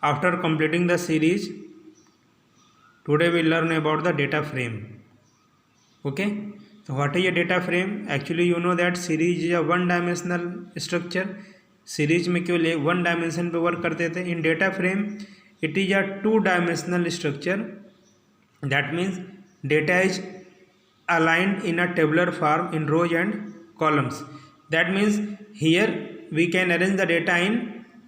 After completing the series, today we learn about the data frame. Okay, so what is a data frame? Actually you know that series is a one dimensional structure. Series में केवल one dimension पे work करते थे. In data frame it is a two dimensional structure. That means data is aligned in a tabular form in rows and columns. That means here we can arrange the data in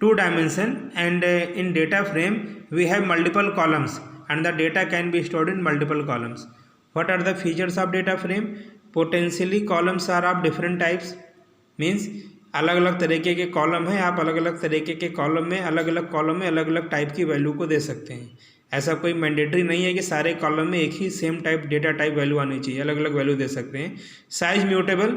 two dimension, and in data frame we have multiple columns and the data can be stored in multiple columns. What are the features of data frame? Potentially columns are of different types. Means अलग अलग तरीके के column हैं. आप अलग अलग तरीके के कॉलम में अलग अलग टाइप की वैल्यू को दे सकते हैं. ऐसा कोई मैंडेटरी नहीं है कि सारे कॉलम में एक ही same type data type value आनी चाहिए. अलग अलग वैल्यू दे सकते हैं. साइज म्यूटेबल,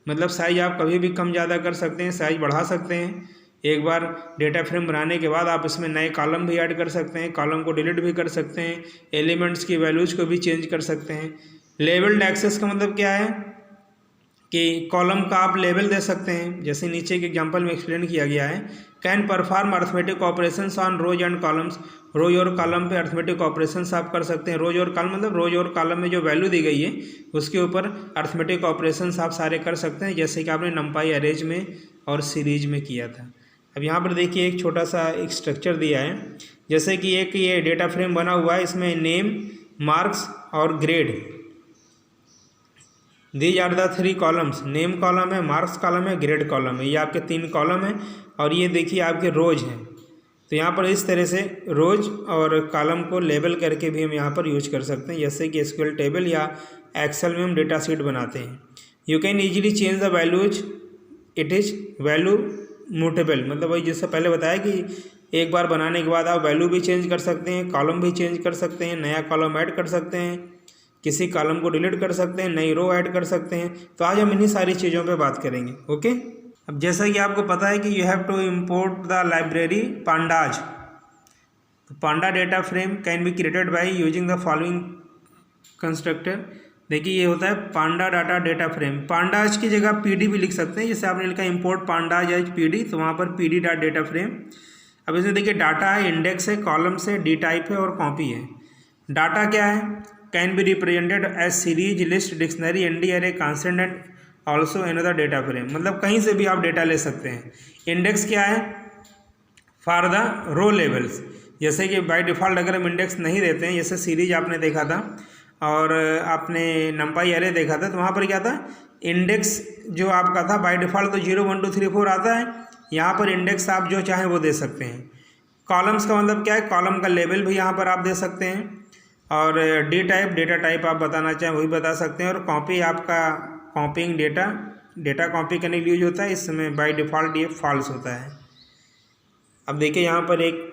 मतलब साइज आप कभी भी कम ज़्यादा कर सकते हैं, साइज बढ़ा सकते हैं. एक बार डेटा फ्रेम बनाने के बाद आप इसमें नए कॉलम भी ऐड कर सकते हैं, कॉलम को डिलीट भी कर सकते हैं, एलिमेंट्स की वैल्यूज़ को भी चेंज कर सकते हैं. लेबल्ड एक्सेस का मतलब क्या है कि कॉलम का आप लेवल दे सकते हैं. जैसे नीचे के एग्जांपल में एक्सप्लेन किया गया है. Can perform arithmetic operations on rows and columns. Rows और कॉलम पे अर्थमेटिक ऑपरेशंस आप कर सकते हैं. रोज और कॉलम मतलब रोज और कॉलम में जो वैल्यू दी गई है उसके ऊपर अर्थमेटिक ऑपरेशंस आप सारे कर सकते हैं, जैसे कि आपने नंपाई अरेज में और सीरीज में किया था. अब यहाँ पर देखिए एक छोटा सा एक स्ट्रक्चर दिया है. जैसे कि एक ये डेटा फ्रेम बना हुआ है, इसमें नेम, मार्क्स और grade, these are the three columns. Name column है, मार्क्स कॉलम है, ग्रेड कॉलम है. ये आपके तीन कॉलम हैं. और ये देखिए आपके रोज हैं. तो यहाँ पर इस तरह से रोज और कॉलम को लेबल करके भी हम यहाँ पर यूज कर सकते हैं, जैसे कि एसक्यूएल टेबल या एक्सेल में हम डेटा शीट बनाते हैं. You can easily change the values. It is value mutable, मतलब वही जिससे पहले बताया कि एक बार बनाने के बाद आप वैल्यू भी चेंज कर सकते हैं, कॉलम भी चेंज कर सकते हैं, नया कॉलम ऐड कर सकते हैं, किसी कॉलम को डिलीट कर सकते हैं, नई रो ऐड कर सकते हैं. तो आज हम इन्हीं सारी चीज़ों पे बात करेंगे. ओके, अब जैसा कि आपको पता है कि you have to import the library pandas. तो panda data frame can be created by using the following constructor. देखिए ये होता है panda data data frame. Pandas की जगह पीडी भी लिख सकते हैं. जैसे आपने लिखा इम्पोर्ट पांडाज एज पीडी, तो वहाँ पर पीडी डॉट डेटा फ्रेम. अब इसमें देखिए डाटा है, इंडेक्स है, कॉलम्स है, डी टाइप है और कॉपी है. डाटा क्या है? Can be represented as series, list, dictionary, ND array, constant and also another data frame. मतलब कहीं से भी आप डेटा ले सकते हैं. इंडेक्स क्या है? For the row levels. जैसे कि बाय डिफ़ॉल्ट अगर हम इंडेक्स नहीं देते हैं, जैसे सीरीज आपने देखा था और आपने नंपाई अरे देखा था, तो वहाँ पर क्या था, इंडेक्स जो आपका था बाय डिफ़ॉल्ट तो 0 1 2 3 4 आता है. यहाँ पर इंडेक्स आप जो चाहें वो दे सकते हैं. कॉलम्स का मतलब क्या है? कॉलम का लेवल भी यहाँ पर आप दे सकते हैं. और डी टाइप, डेटा टाइप आप बताना चाहें वही बता सकते हैं. और कॉपी आपका कॉपीइंग डेटा कॉपी करने के लिए यूज होता है. इस समय बाय डिफ़ॉल्ट ये फॉल्स होता है. अब देखिए यहाँ पर एक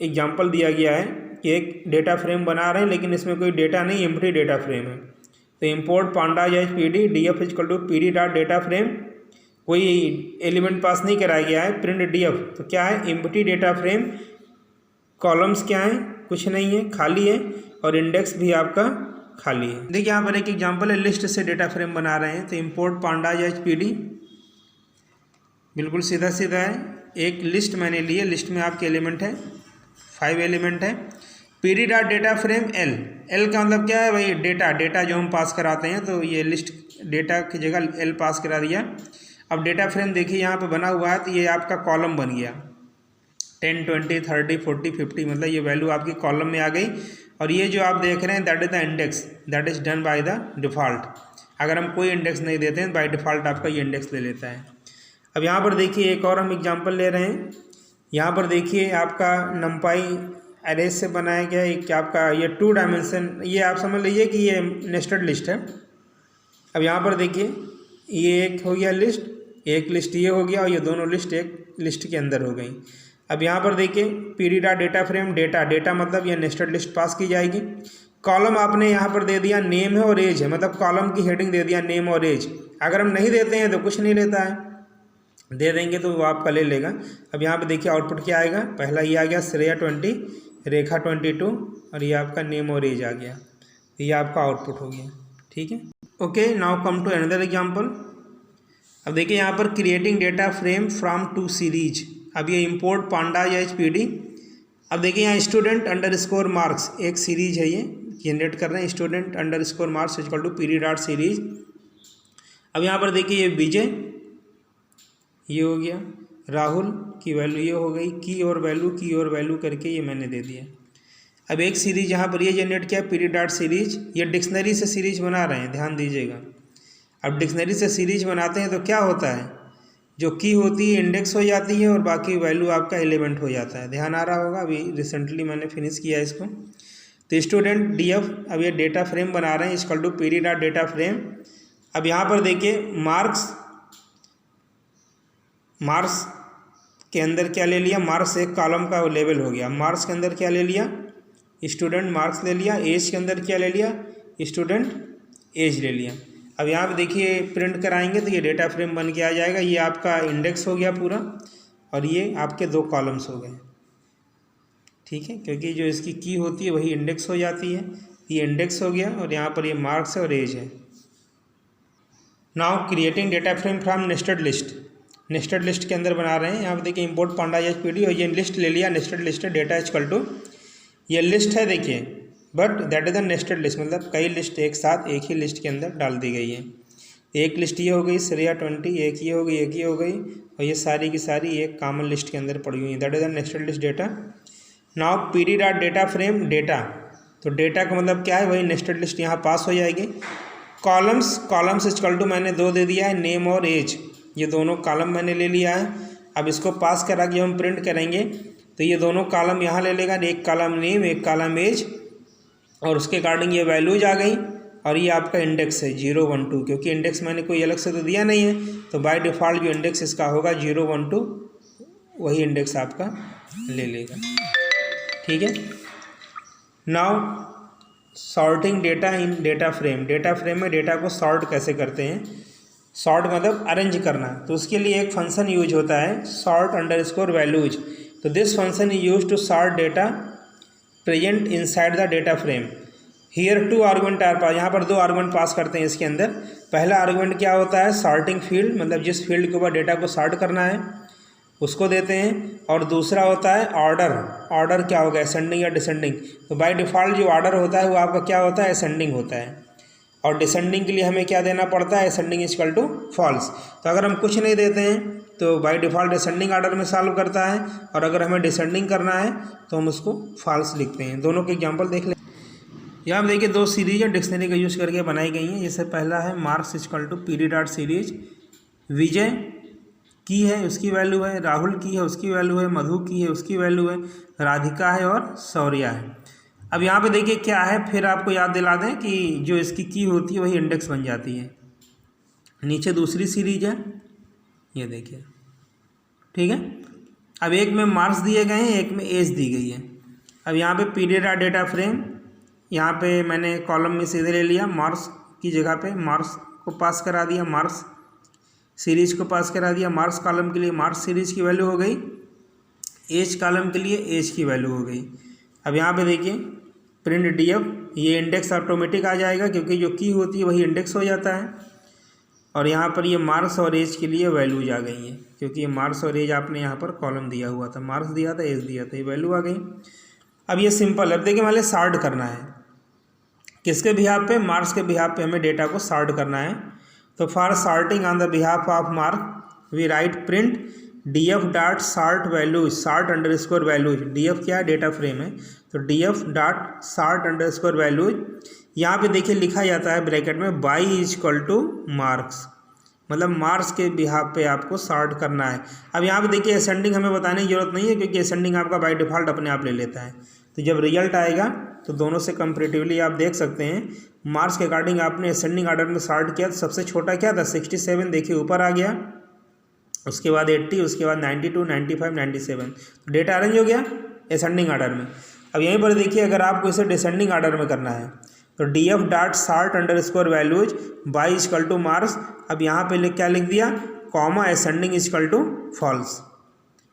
एग्जांपल दिया गया है कि एक डेटा फ्रेम बना रहे हैं लेकिन इसमें कोई डेटा नहीं, एम्प्टी डेटा फ्रेम है. तो import pandas as PD, DF equal to PD dot data frame. कोई एलिमेंट पास नहीं कराया गया है. प्रिंट डीएफ, तो क्या है? Empty data frame. कॉलम्स क्या है? कुछ नहीं है, खाली है. और इंडेक्स भी आपका खाली है. देखिए यहाँ पर एक एग्जांपल है, लिस्ट से डेटा फ्रेम बना रहे हैं. तो इम्पोर्ट पांडाज एज पीडी, बिल्कुल सीधा सीधा है. एक लिस्ट मैंने ली है, लिस्ट में आपके एलिमेंट है, 5 एलिमेंट है. PD dot data frame L. L का मतलब क्या है? भाई डेटा जो हम पास कराते हैं. तो ये लिस्ट डेटा की जगह एल पास करा दिया. अब डेटा फ्रेम देखिए यहाँ पर बना हुआ है, तो ये आपका कॉलम बन गया. 10 20 30 40 50, मतलब ये वैल्यू आपकी कॉलम में आ गई. और ये जो आप देख रहे हैं that is the index, that is done by the default. अगर हम कोई इंडेक्स नहीं देते हैं बाय डिफ़ॉल्ट आपका ये इंडेक्स ले लेता है. अब यहाँ पर देखिए एक और हम एग्जांपल ले रहे हैं. यहाँ पर देखिए आपका नंपाई अरेज से बनाया गया एक आपका ये 2 डायमेंशन. ये आप समझ लीजिए कि ये नेस्टेड लिस्ट है. अब यहाँ पर देखिए ये एक हो गया लिस्ट, एक लिस्ट ये हो गया, और ये दोनों लिस्ट एक लिस्ट के अंदर हो गई. अब यहाँ पर देखिए PD dot data frame data मतलब ये नेस्टेड लिस्ट पास की जाएगी. कॉलम आपने यहाँ पर दे दिया नेम है और एज है, मतलब कॉलम की हेडिंग दे दिया नेम और एज. अगर हम नहीं देते हैं तो कुछ नहीं लेता है, दे देंगे तो वो आपका ले लेगा. अब यहाँ पे देखिए आउटपुट क्या आएगा. पहला ये आ गया श्रेया 20, रेखा 22, और ये आपका नेम और एज आ गया. ये आपका आउटपुट हो गया. ठीक है. Okay, now come to another example. अब देखिए यहाँ पर creating data frame from 2 series. अब ये इम्पोर्ट पांडाज एज पीडी. अब देखिए यहाँ स्टूडेंट अंडर स्कोर मार्क्स एक सीरीज है, ये जनरेट कर रहे हैं student underscore marks equal to PD dot series. अब यहाँ पर देखिए ये विजय ये हो गया, राहुल की वैल्यू ये हो गई, की और वैल्यू करके ये मैंने दे दिया। अब एक सीरीज यहाँ पर ये जनरेट किया पीडी डॉट सीरीज, ये डिक्शनरी से सीरीज बना रहे हैं, ध्यान दीजिएगा। अब डिक्शनरी से सीरीज बनाते हैं तो क्या होता है, जो की होती है इंडेक्स हो जाती है और बाकी वैल्यू आपका एलिमेंट हो जाता है। ध्यान आ रहा होगा, अभी रिसेंटली मैंने फिनिश किया इसको। तो स्टूडेंट डीएफ, अब ये डेटा फ्रेम बना रहे हैं equal to PD dot data frame. अब यहाँ पर देखिए मार्क्स के अंदर क्या ले लिया, मार्क्स एक कॉलम का लेवल हो गया। मार्क्स के अंदर क्या ले लिया, स्टूडेंट मार्क्स ले लिया। एज के अंदर क्या ले लिया, स्टूडेंट एज ले लिया। अब यहाँ पे देखिए प्रिंट कराएंगे तो ये डेटा फ्रेम बन के आ जाएगा। ये आपका इंडेक्स हो गया पूरा और ये आपके 2 कॉलम्स हो गए, ठीक है, क्योंकि जो इसकी की होती है वही इंडेक्स हो जाती है। ये इंडेक्स हो गया और यहाँ पर ये मार्क्स है और एज है। Now creating data frame from nested list, nested list के अंदर बना रहे हैं। यहाँ पे देखिए इंपोर्ट pandas pd और ये लिस्ट ले लिया, nested list data equal to, ये लिस्ट है देखिए, but that is the nested list, मतलब कई लिस्ट एक साथ एक ही लिस्ट के अंदर डाल दी गई है। एक लिस्ट ये हो गई श्रेया 20, एक ये हो गई, एक ये हो गई, और ये सारी की सारी एक कॉमन लिस्ट के अंदर पड़ी हुई है। That is the nested list data. Now PD dot data frame data, तो डेटा का मतलब क्या है, वही नेस्टेड लिस्ट यहाँ पास हो जाएगी। कॉलम्स इक्वल टू मैंने 2 दे दिया है, नेम और एज, ये दोनों कॉलम मैंने ले लिया है। अब इसको पास करा के हम प्रिंट करेंगे तो ये दोनों कॉलम यहाँ ले लेगा, एक कॉलम नेम एक कॉलम एज, और उसके अकॉर्डिंग ये वैल्यूज आ गई। और ये आपका इंडेक्स है 0 1 2, क्योंकि इंडेक्स मैंने कोई अलग से तो दिया नहीं है, तो बाय डिफ़ॉल्ट जो इंडेक्स इसका होगा 0 1 2, वही इंडेक्स आपका ले लेगा, ठीक है। नाउ सॉर्टिंग डेटा इन डेटा फ्रेम, डेटा फ्रेम में डेटा को सॉर्ट कैसे करते हैं, सॉर्ट मतलब अरेंज करना, तो उसके लिए एक फंक्शन यूज होता है सॉर्ट अंडरस्कोर वैल्यूज। तो this function is use to sort data present inside the data frame. Here 2 argument are pass, यहाँ पर 2 आर्गुमेंट पास करते हैं इसके अंदर। पहला आर्गुमेंट क्या होता है, सॉर्टिंग फील्ड, मतलब जिस फील्ड के ऊपर डेटा को सॉर्ट करना है उसको देते हैं, और दूसरा होता है ऑर्डर क्या होगा, असेंडिंग या डिसेंडिंग। तो बाय डिफ़ॉल्ट जो ऑर्डर होता है वो आपका क्या होता है, असेंडिंग होता है, और डिसेंडिंग के लिए हमें क्या देना पड़ता है, असेंडिंग इक्वल टू फॉल्स। तो अगर हम कुछ नहीं देते हैं तो बाय डिफ़ॉल्ट असेंडिंग ऑर्डर में सॉल्व करता है, और अगर हमें डिसेंडिंग करना है तो हम उसको फॉल्स लिखते हैं। दोनों के एग्जांपल देख लें। यहाँ पर देखिए 2 सीरीज है डिक्शनरी का यूज़ करके बनाई गई हैं। जैसे पहला है marks equal to PD dot series, Vijay की है उसकी वैल्यू है, राहुल की है उसकी वैल्यू है, मधु की है उसकी वैल्यू है, राधिका है और शौर्या है। अब यहाँ पे देखिए क्या है, फिर आपको याद दिला दें कि जो इसकी की होती है वही इंडेक्स बन जाती है। नीचे दूसरी सीरीज है, ये देखिए, ठीक है। अब एक में मार्क्स दिए गए हैं, एक में एज दी गई है। अब यहाँ पे पीडी डॉट डेटा फ्रेम, यहाँ पे मैंने कॉलम में सीधे ले लिया, मार्क्स की जगह पे मार्क्स को पास करा दिया, मार्क्स सीरीज को पास करा दिया। मार्क्स कॉलम के लिए मार्क्स सीरीज की वैल्यू हो गई, एज कॉलम के लिए एज की वैल्यू हो गई। अब यहाँ पे देखिए प्रिंट डीएफ, ये इंडेक्स ऑटोमेटिक आ जाएगा क्योंकि जो की होती है वही इंडेक्स हो जाता है। और यहाँ पर ये मार्क्स और एज के लिए वैल्यूज आ गई हैं, क्योंकि ये मार्क्स और एज आपने यहाँ पर कॉलम दिया हुआ था, मार्क्स दिया था एज दिया था, ये वैल्यू आ गई। अब ये सिंपल है। अब देखिए मान लें सॉर्ट करना है, किसके बिहाफ पे, मार्क्स के बिहाफ पे हमें डेटा को सॉर्ट करना है। तो for sorting on the behalf of mark we write print DF dot sort values, sort underscore values. DF क्या है, डेटा फ्रेम है, तो DF dot sort underscore values. यहाँ पे देखिए लिखा जाता है ब्रैकेट में by is equal to marks, मतलब मार्क्स के बिहाफ पे आपको सॉर्ट करना है। अब यहाँ पे देखिए असेंडिंग हमें बताने की जरूरत नहीं है, क्योंकि असेंडिंग आपका बाय डिफ़ॉल्ट अपने आप ले लेता है। तो जब रिजल्ट आएगा तो दोनों से कंपेरेटिवली आप देख सकते हैं, मार्क्स के अकॉर्डिंग आपने असेंडिंग ऑर्डर में सॉर्ट किया तो सबसे छोटा क्या था, 67, देखिए ऊपर आ गया, उसके बाद 80, उसके बाद 92, 95, 97, तो डेटा अरेंज हो गया असेंडिंग ऑर्डर में। अब यहीं पर देखिए अगर आपको इसे डिसेंडिंग ऑर्डर में करना है तो D F dot sort underscore values by equal to marks. अब यहाँ पे क्या लिख दिया, comma ascending equal to false.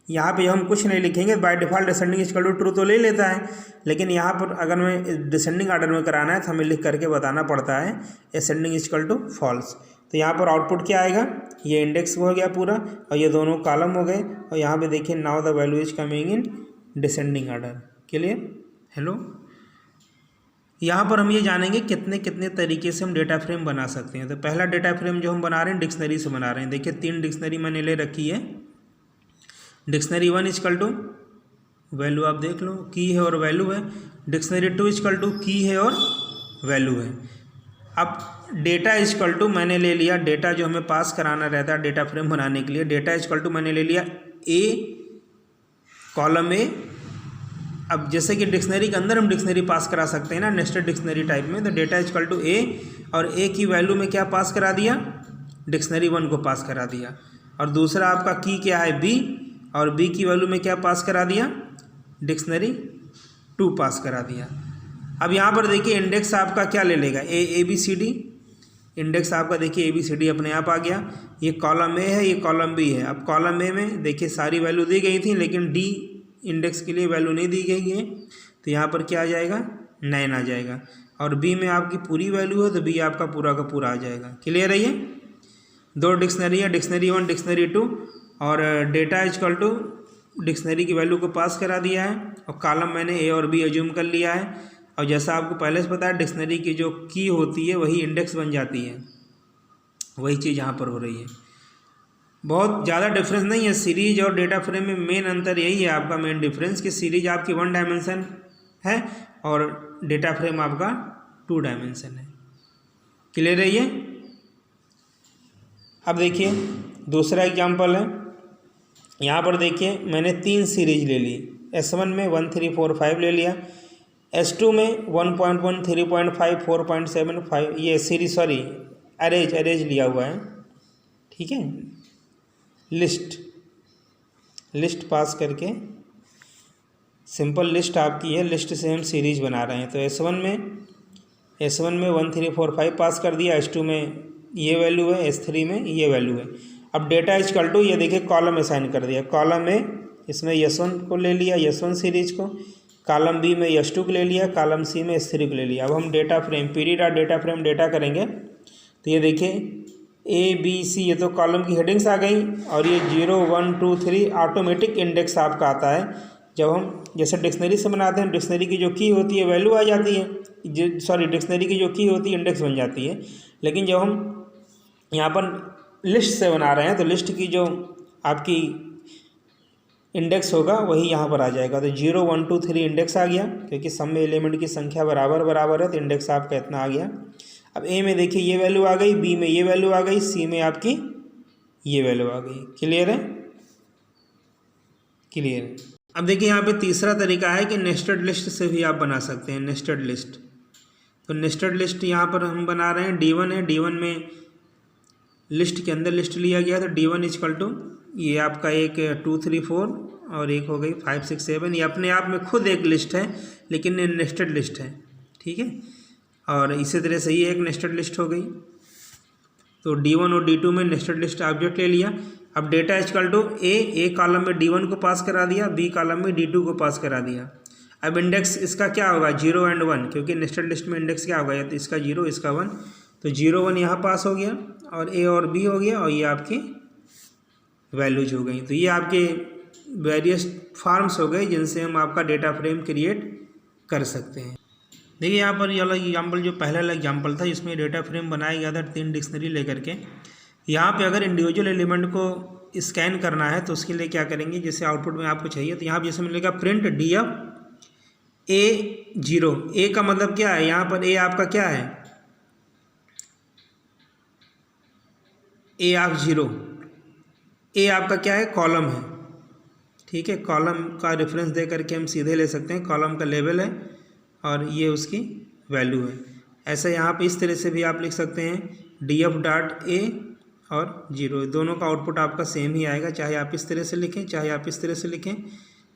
यहाँ पे हम कुछ नहीं लिखेंगे, by default ascending equal to true तो ले लेता है, लेकिन यहाँ पर अगर हमें डिसेंडिंग ऑर्डर में कराना है तो हमें लिख करके बताना पड़ता है असेंडिंग इक्वल टू फॉल्स। तो यहाँ पर आउटपुट क्या आएगा, ये इंडेक्स हो गया पूरा और ये दोनों कॉलम हो गए। और यहाँ पे देखिए now the value is coming in descending order. Clear? Hello, यहाँ पर हम ये जानेंगे कितने कितने तरीके से हम डेटा फ्रेम बना सकते हैं। तो पहला डेटा फ्रेम जो हम बना रहे हैं डिक्शनरी से बना रहे हैं। देखिए 3 डिक्शनरी मैंने ले रखी है। डिक्शनरी 1 इक्वल टू वैल्यू, आप देख लो की है और वैल्यू है। डिक्शनरी 2 इक्वल टू की है और वैल्यू है। अब डेटा इक्वल टू मैंने ले लिया, डेटा जो हमें पास कराना रहता है डेटा फ्रेम बनाने के लिए, डेटा इक्वल टू मैंने ले लिया ए कॉलम ए। अब जैसे कि डिक्शनरी के अंदर हम डिक्शनरी पास करा सकते हैं ना, नेस्टेड डिक्शनरी टाइप में, तो डेटा इक्वल टू ए और ए की वैल्यू में क्या पास करा दिया, डिक्शनरी 1 को पास करा दिया। और दूसरा आपका की क्या है बी, और बी की वैल्यू में क्या पास करा दिया, डिक्शनरी 2 पास करा दिया। अब यहाँ पर देखिए इंडेक्स आपका क्या ले लेगा, A B C D. Index आपका देखिए ए बी सी डी अपने आप आ गया। ये कॉलम ए है, ये कॉलम बी है। अब कॉलम ए में देखिए सारी वैल्यू दी गई थी, लेकिन डी इंडेक्स के लिए वैल्यू नहीं दी गई है, तो यहाँ पर क्या आ जाएगा, 9 आ जाएगा। और बी में आपकी पूरी वैल्यू है, तो बी आपका पूरा का पूरा आ जाएगा। क्लियर है? ये 2 डिक्शनरी है, डिक्शनरी 1 डिक्शनरी 2, और डेटा इक्वल टू डिक्शनरी की वैल्यू को पास करा दिया है, और कॉलम मैंने ए और बी एज्यूम कर लिया है। और जैसा आपको पहले से पता है डिक्शनरी की जो की होती है वही इंडेक्स बन जाती है, वही चीज़ यहाँ पर हो रही है। बहुत ज़्यादा डिफरेंस नहीं है। सीरीज और डेटा फ्रेम में मेन अंतर यही है आपका, मेन डिफरेंस कि सीरीज आपकी 1 डायमेंशन है और डेटा फ्रेम आपका 2 डायमेंशन है। क्लियर है ये? अब देखिए दूसरा एग्जांपल है। यहाँ पर देखिए मैंने 3 सीरीज ले ली। S1 में 1 3 4 5 ले लिया, S2 में 1.1 3.5 4.75 ये सीरीज सॉरी एरेज लिया हुआ है। ठीक है, लिस्ट पास करके सिंपल लिस्ट आपकी है, लिस्ट से हम सीरीज बना रहे हैं। तो S1 में 1 3 4 5 पास कर दिया, S2 में ये वैल्यू है, S3 में ये वैल्यू है। अब डेटा इक्वल टू ये देखिए कॉलम असाइन कर दिया। कॉलम में इसमें S1 को ले लिया, S1 सीरीज को, कॉलम बी में S2 को ले लिया, कॉलम सी में S3 को ले लिया। अब हम data frame data frame data करेंगे, तो ये देखिए ए बी सी ये तो कॉलम की हेडिंग्स आ गई, और ये 0 1 2 3 ऑटोमेटिक इंडेक्स आपका आता है। जब हम जैसे डिक्शनरी से बनाते हैं, डिक्शनरी की जो की होती है वैल्यू आ जाती है, डिक्शनरी की जो की होती है इंडेक्स बन जाती है। लेकिन जब हम यहाँ पर लिस्ट से बना रहे हैं, तो लिस्ट की जो आपकी इंडेक्स होगा वही यहाँ पर आ जाएगा। तो 0 1 2 3 इंडेक्स आ गया, क्योंकि सब में एलिमेंट की संख्या बराबर है, तो इंडेक्स आपका इतना आ गया। अब ए में देखिए ये वैल्यू आ गई, बी में ये वैल्यू आ गई, सी में आपकी ये वैल्यू आ गई। क्लियर है? क्लियर है। अब देखिए यहाँ पे तीसरा तरीका है कि नेस्टेड लिस्ट से भी आप बना सकते हैं, नेस्टेड लिस्ट। तो नेस्टेड लिस्ट यहाँ पर हम बना रहे हैं, D1 है, D1 में लिस्ट के अंदर लिस्ट लिया गया, तो D1 इक्वल टू ये आपका एक 2 3 4 और एक हो गई 5 6 7। ये अपने आप में खुद एक लिस्ट है, लेकिन ये नेस्टेड लिस्ट है। ठीक है, और इसी तरह से ये एक नेस्टेड लिस्ट हो गई। तो D1 और D2 में नेस्टेड लिस्ट ऑब्जेक्ट ले लिया। अब data equal to A column में D1 को पास करा दिया, बी कॉलम में D2 को पास करा दिया। अब इंडेक्स इसका क्या होगा, 0 और 1, क्योंकि नेस्टेड लिस्ट में इंडेक्स क्या होगा, तो इसका 0 इसका 1, तो 0 1 यहाँ पास हो गया, और ए और बी हो गया, और ये आपकी वैल्यूज हो गई। तो ये आपके वेरियस फॉर्म्स हो गए जिनसे हम आपका डेटा फ्रेम क्रिएट कर सकते हैं। देखिए यहाँ पर ये वाला एग्जाम्पल जो पहला एग्जाम्पल था, इसमें डेटा फ्रेम बनाया गया था 3 डिक्शनरी लेकर के। यहाँ पे अगर इंडिविजुअल एलिमेंट को स्कैन करना है तो उसके लिए क्या करेंगे, जैसे आउटपुट में आपको चाहिए, तो यहाँ पर जैसे मिलेगा प्रिंट DF A0। ए का मतलब क्या है, यहाँ पर ए आपका क्या है, A ऑफ 0। ए आपका क्या है, कॉलम है। ठीक है, कॉलम का रेफरेंस दे करके हम सीधे ले सकते हैं, कॉलम का लेवल है और ये उसकी वैल्यू है। ऐसे यहाँ पे इस तरह से भी आप लिख सकते हैं, DF डॉट A और 0, दोनों का आउटपुट आपका सेम ही आएगा, चाहे आप इस तरह से लिखें चाहे आप इस तरह से लिखें।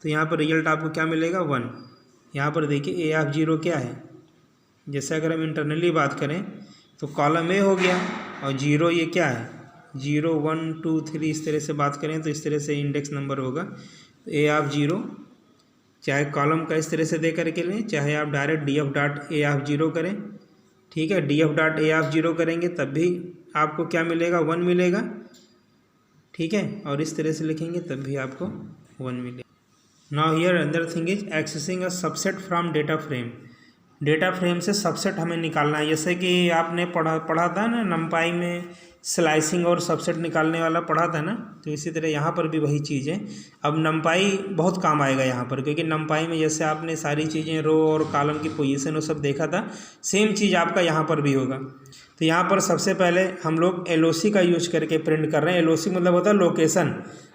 तो यहाँ पर रिजल्ट आपको क्या मिलेगा, 1। यहाँ पर देखिए A ऑफ 0 क्या है, जैसे अगर हम इंटरनली बात करें तो कॉलम A हो गया, और 0 ये क्या है, 0 1 2 3 इस तरह से बात करें तो इस तरह से इंडेक्स नंबर होगा। तो A ऑफ 0 चाहे कॉलम का इस तरह से दे करके लें, चाहे आप direct DF dot A of 0 करें। ठीक है, DF डॉट A ऑफ 0 करेंगे तब भी आपको क्या मिलेगा, 1 मिलेगा। ठीक है, और इस तरह से लिखेंगे तब भी आपको 1 मिलेगा। Now here another thing is accessing a subset from data frame. Data frame से सबसेट हमें निकालना है, जैसे कि आपने पढ़ा था ना नंपाई में स्लाइसिंग और सबसेट निकालने वाला पढ़ा था ना, तो इसी तरह यहाँ पर भी वही चीज़ है। अब नंपाई बहुत काम आएगा यहाँ पर, क्योंकि नंपाई में जैसे आपने सारी चीज़ें रो और कॉलम की पोजीशन वो सब देखा था, सेम चीज़ आपका यहाँ पर भी होगा। तो यहाँ पर सबसे पहले हम लोग LOC का यूज करके प्रिंट कर रहे हैं। LOC मतलब होता है लोकेशन।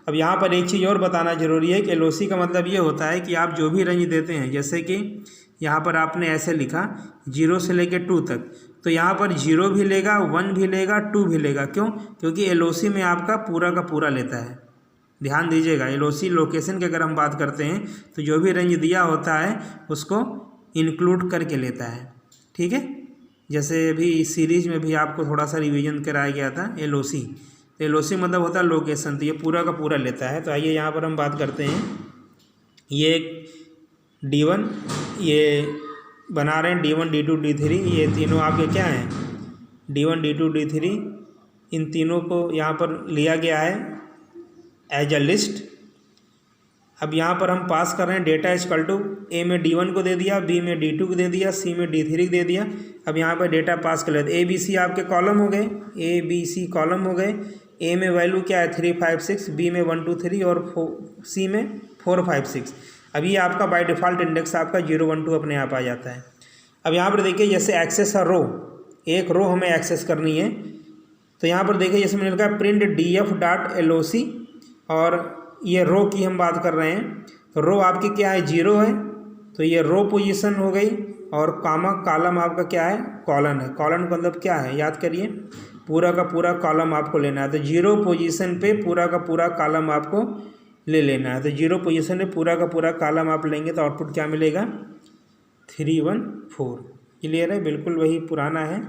अब यहाँ पर एक चीज़ और बताना जरूरी है कि LOC का मतलब ये होता है कि आप जो भी रेंज देते हैं, जैसे कि यहाँ पर आपने ऐसे लिखा 0 से लेके 2 तक, तो यहाँ पर 0 भी लेगा, 1 भी लेगा, 2 भी लेगा। क्यों? क्योंकि LOC में आपका पूरा का पूरा लेता है। ध्यान दीजिएगा, LOC लोकेशन की अगर हम बात करते हैं तो जो भी रेंज दिया होता है उसको इंक्लूड करके लेता है। ठीक है, जैसे अभी सीरीज में भी आपको थोड़ा सा रिवीजन कराया गया था LOC। तो LOC मतलब होता है लोकेशन, तो ये पूरा का पूरा लेता है। तो आइए यहाँ पर हम बात करते हैं, ये D1 ये बना रहे हैं, D1 D2 D3, ये तीनों आपके क्या हैं, D1 D2 D3, इन तीनों को यहाँ पर लिया गया है एज अ लिस्ट। अब यहाँ पर हम पास कर रहे हैं डेटा इक्वल टू A में D1 को दे दिया, B में D2 को दे दिया, C में D3 को दे दिया। अब यहाँ पर डेटा पास कर लेते, ABC आपके कॉलम हो गए, ABC कॉलम हो गए। A में वैल्यू क्या है 3 5 6, B में 1 2 3 और C में 4 5 6। अब ये आपका बाय डिफ़ॉल्ट इंडेक्स आपका 0 1 2 अपने आप आ जाता है। अब यहाँ पर देखिए जैसे एक्सेस अ रो, एक रो हमें एक्सेस करनी है, तो यहाँ पर देखिए जैसे मैंने लिखा प्रिंट df.loc, और ये रो की हम बात कर रहे हैं, तो रो आपकी क्या है 0 है, तो ये रो पोजीशन हो गई, और कॉलम आपका क्या है कॉलन है। कॉलन का मतलब क्या है याद करिए, पूरा का पूरा कॉलम आपको लेना है। तो 0 पोजीशन पे पूरा का पूरा कॉलम आपको ले लेना है। तो 0 पोजीशन में पूरा का पूरा कॉलम आप लेंगे तो आउटपुट क्या मिलेगा 3 1 4। क्लियर है, बिल्कुल वही पुराना है।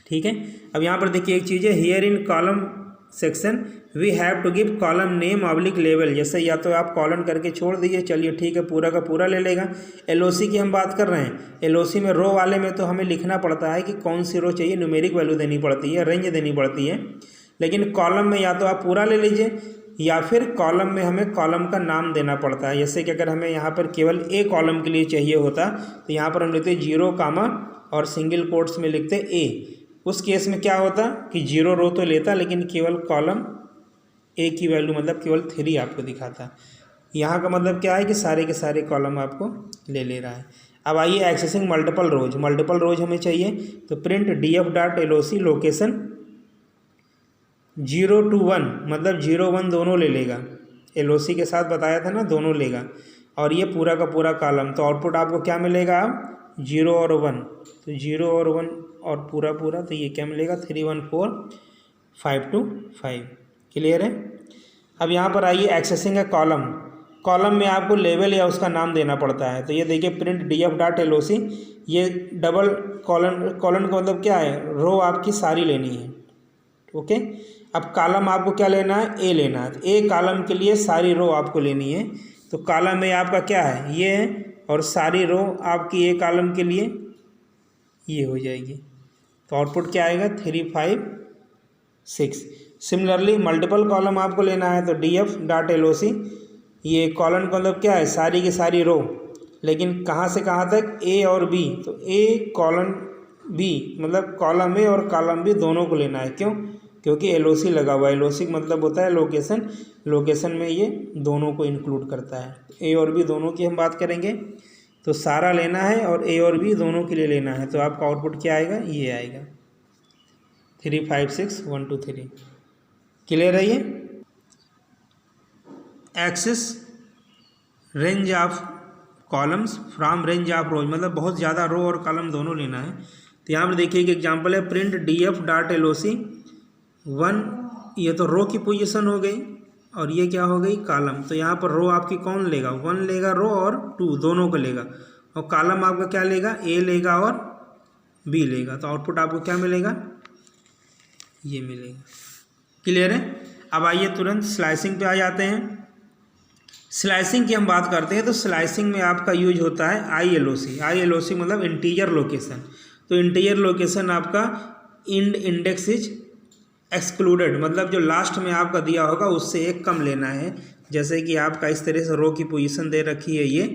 ठीक है, अब यहाँ पर देखिए एक चीज़ है, here in column section we have to give column name oblique level. जैसे या तो आप कॉलन करके छोड़ दीजिए, चलिए ठीक है, पूरा का पूरा ले लेगा। LOC की हम बात कर रहे हैं, LOC में रो वाले में तो हमें लिखना पड़ता है कि कौन सी रो चाहिए, न्यूमेरिक वैल्यू देनी पड़ती है, रेंज देनी पड़ती है। लेकिन कॉलम में या तो आप पूरा ले लीजिए, या फिर कॉलम में हमें कॉलम का नाम देना पड़ता है। जैसे कि अगर हमें यहाँ पर केवल A कॉलम के लिए चाहिए होता तो यहाँ पर हम लिखते 0 कामा और सिंगल कोट्स में लिखते A। उस केस में क्या होता कि 0 रो तो लेता, लेकिन केवल कॉलम A की वैल्यू मतलब केवल 3 आपको दिखाता। यहाँ का मतलब क्या है कि सारे के सारे कॉलम आपको ले रहा है। अब आइए एक्सेसिंग मल्टीपल रोज। मल्टीपल रोज हमें चाहिए तो प्रिंट df.loc लोकेशन 0 to 1 मतलब 0 1 दोनों ले लेगा। LOC के साथ बताया था ना, दोनों लेगा, और ये पूरा का पूरा कॉलम। तो आउटपुट आपको क्या मिलेगा अब 0 और 1, तो 0 और 1 और पूरा पूरा, तो ये क्या मिलेगा 3 1 4 5 2 5। क्लियर है। अब यहाँ पर आइए एक्सेसिंग है कॉलम। कॉलम में आपको लेवल या उसका नाम देना पड़ता है। तो ये देखिए प्रिंट df.loc, ये डबल कॉलन का मतलब क्या है, रो आपकी सारी लेनी है। ओके, अब कॉलम आपको क्या लेना है A लेना है। तो A कॉलम के लिए सारी रो आपको लेनी है। तो कॉलम में आपका क्या है ये है, और सारी रो आपकी A कॉलम के लिए ये हो जाएगी। तो आउटपुट क्या आएगा 3 5 6। सिमिलरली मल्टीपल कॉलम आपको लेना है तो df.loc, ये कॉलम का मतलब क्या है सारी की सारी रो, लेकिन कहाँ से कहाँ तक A और B। तो A कॉलम B मतलब कॉलम A और कॉलम B दोनों को लेना है। क्यों? क्योंकि LOC लगा हुआ है। LOC मतलब होता है लोकेशन, लोकेशन में ये दोनों को इंक्लूड करता है। A और B दोनों की हम बात करेंगे, तो सारा लेना है और A और B दोनों के लिए लेना है। तो आपका आउटपुट क्या आएगा, ये आएगा 3 5 6 1 2 3। क्लियर है। ये access range of columns from range of rows मतलब बहुत ज़्यादा रो और कॉलम दोनों लेना है। तो यहाँ पर देखिए एक एग्जांपल है, प्रिंट df.loc 1, ये तो रो की पोजीशन हो गई और ये क्या हो गई कॉलम। तो यहाँ पर रो आपकी कौन लेगा, 1 लेगा रो और 2 दोनों को लेगा, और कॉलम आपका क्या लेगा A लेगा और B लेगा। तो आउटपुट आपको क्या मिलेगा, ये मिलेगा। क्लियर है। अब आइए तुरंत स्लाइसिंग पे आ जाते हैं। स्लाइसिंग की हम बात करते हैं तो स्लाइसिंग में आपका यूज होता है ILOC मतलब इंटीजर लोकेशन। तो इंटीजर लोकेशन आपका इंडेक्स इज एक्सक्लूडेड मतलब जो लास्ट में आपका दिया होगा उससे एक कम लेना है। जैसे कि आपका इस तरह से रो की पोजीशन दे रखी है ये,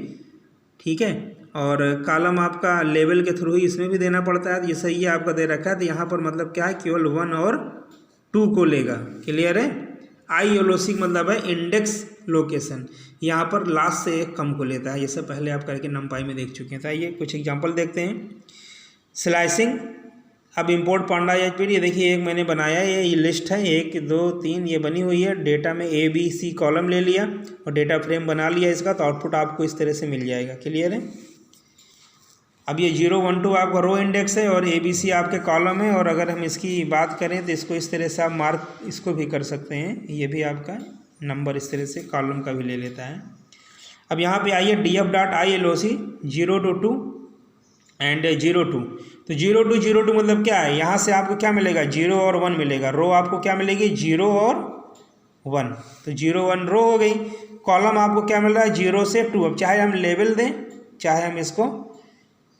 ठीक है, और कॉलम आपका लेवल के थ्रू ही इसमें भी देना पड़ता है। जैसे ये आपका दे रखा है तो यहाँ पर मतलब क्या है, केवल 1 और 2 को लेगा। क्लियर है। ILOC मतलब है इंडेक्स लोकेशन, यहाँ पर लास्ट से एक कम को लेता है। जैसे पहले आप करके नंपाई में देख चुके हैं। तो आइए कुछ एग्जांपल देखते हैं। स्लाइसिंग, अब इंपोर्ट पांडा एचपीड, ये देखिए एक मैंने बनाया है, ये लिस्ट है 1 2 3 ये बनी हुई है। डेटा में ABC कॉलम ले लिया और डेटा फ्रेम बना लिया इसका, तो आउटपुट आपको इस तरह से मिल जाएगा। क्लियर है। अब ये 0 1 2 आपका रो इंडेक्स है और ABC आपके कॉलम है। और अगर हम इसकी बात करें तो इसको इस तरह से आप मार्क इसको भी कर सकते हैं, ये भी आपका नंबर इस तरह से कॉलम का भी ले लेता है। अब यहाँ पे आइए DF.ILOC 0 to 2 एंड 0 2। तो 0 to 0 2 मतलब क्या है, यहाँ से आपको क्या मिलेगा, 0 और 1 मिलेगा। रो आपको क्या मिलेगी, 0 और 1, तो 0 1 रो हो गई। कॉलम आपको क्या मिल रहा है, 0 से 2। अब चाहे हम लेवल दें चाहे हम इसको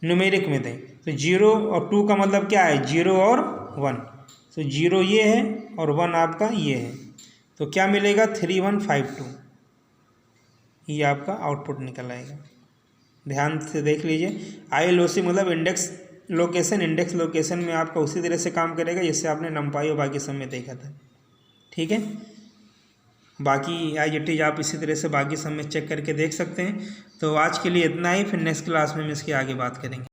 न्यूमेरिक में दें, तो 0 और 2 का मतलब क्या है, 0 और 1। तो 0 ये है और 1 आपका ये है, तो क्या मिलेगा 3152, ये आपका आउटपुट निकल आएगा। ध्यान से देख लीजिए। ILOC मतलब इंडेक्स लोकेशन, इंडेक्स लोकेशन में आपका उसी तरह से काम करेगा जैसे आपने नंपाई और बाकी सब में देखा था। ठीक है। बाकी IIT आप इसी तरह से बाकी सब में चेक करके देख सकते हैं। तो आज के लिए इतना ही, फिर नेक्स्ट क्लास में हम इसकी आगे बात करेंगे।